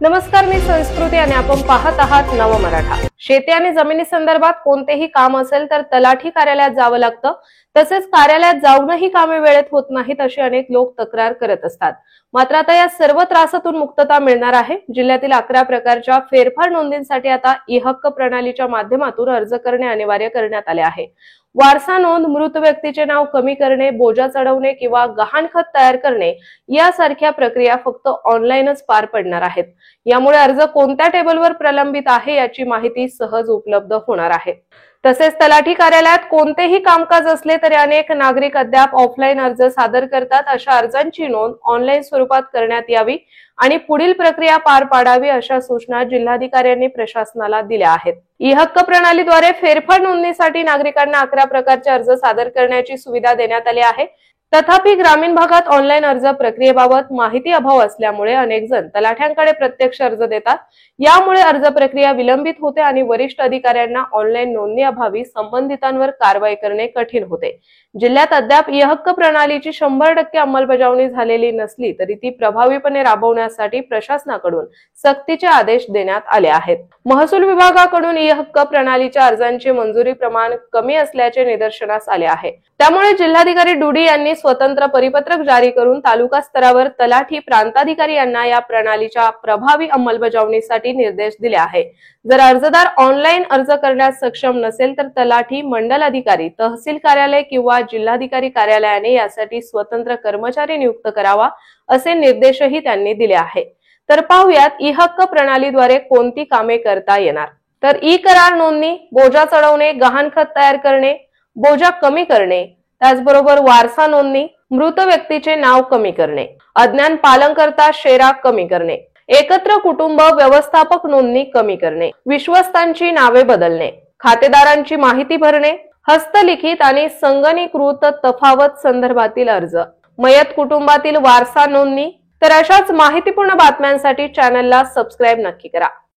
नमस्कार, मी संस्कृती आणि आपण पाहत आहात नव मराठा। शेती आणि जमिनी संदर्भात कोणतेही काम असेल तर तलाठी कार्यालयात जावं लागतं। तसेच कार्यालयात जाऊनही कामे वेळेत होत नाहीत अशी अनेक लोक तक्रार करत असतात। मात्र आता या सर्व त्रासातून मुक्तता मिळणार आहे। जिल्ह्यातील 11 प्रकारच्या फेरफार नोंदींसाठी आता ई-हक्क प्रणालीच्या माध्यमातून अर्ज करणे अनिवार्य करण्यात आले आहे। वारसा नोंद, मृत व्यक्तीचे नाव कमी करणे, बोजा चढवणे किंवा गहाणखत तयार करणे यासारख्या प्रक्रिया फक्त ऑनलाईनच पार पडणार आहेत। यामुळे अर्ज कोणत्या टेबलवर प्रलंबित आहे याची माहिती सहज उपलब्ध होणार आहे। तसेच तलाठी कार्यालयात कोणतेही कामकाज असले तरी अनेक नागरिक अद्याप ऑफलाईन अर्ज सादर करतात। अशा अर्जांची नोंद ऑनलाईन स्वरूपात करण्यात यावी आणि पुढील प्रक्रिया पार पाडावी अशा सूचना जिल्हाधिकाऱ्यांनी प्रशासनाला दिल्या आहेत। ई-हक्क प्रणालीद्वारे फेरफार नोंदणीसाठी नागरिकांना 11 प्रकारचे अर्ज सादर करण्याची सुविधा देण्यात आली आहे। तथापि ग्रामीण भागात ऑनलाईन अर्ज प्रक्रियेबाबत माहिती अभाव असल्यामुळे अनेक जण तलाठ्यांकडे प्रत्यक्ष अर्ज देतात। यामुळे अर्ज प्रक्रिया विलंबित होते आणि वरिष्ठ अधिकाऱ्यांना ऑनलाईन नोंदणी अभावी संबंधितांवर कारवाई करणे कठीण होते। जिल्ह्यात अद्याप ई-हक्क प्रणालीची 100% अंमलबजावणी झालेली नसली तरी ती प्रभावीपणे राबवण्यासाठी प्रशासनाकडून सक्तीचे आदेश देण्यात आले आहेत। महसूल विभागाकडून ई-हक्क प्रणालीच्या अर्जांचे मंजुरी प्रमाण कमी असल्याचे निदर्शनास आले आहे। त्यामुळे जिल्हाधिकारी डुडी यांनी स्वतंत्र परिपत्रक जारी करून तालुका स्तरावर तलाठी, प्रांताधिकारी यांना या प्रणालीच्या प्रभावी अंमलबजावणीसाठी निर्देश दिले आहे। जर अर्जदार ऑनलाईन अर्ज करण्यास सक्षम नसेल तर तलाठी, मंडल अधिकारी, तहसील कार्यालय किंवा जिल्हाधिकारी कार्यालयाने यासाठी स्वतंत्र कर्मचारी नियुक्त करावा असे निर्देशही त्यांनी दिले आहे। तर पाहुयात ई-हक्क प्रणालीद्वारे कोणती कामे करता येणार। तर ई-करार नोंदणी, बोजा चढवणे, गहाणखत तयार करणे, बोजा कमी करणे, त्याचबरोबर वारसा नोंदणी, मृत व्यक्तीचे नाव कमी करणे, अज्ञान पालनकर्ता शेरा कमी करणे, एकत्र कुटुंब व्यवस्थापक नोंदणी कमी करणे, विश्वस्तांची नावे बदलणे, खातेदारांची माहिती भरणे, हस्तलिखित आणि संगणकीकृत तफावत संदर्भातील अर्ज, मयत कुटुंबातील वारसा नोंदणी। तर अशाच माहितीपूर्ण बातम्यांसाठी चॅनलला सबस्क्राईब नक्की करा।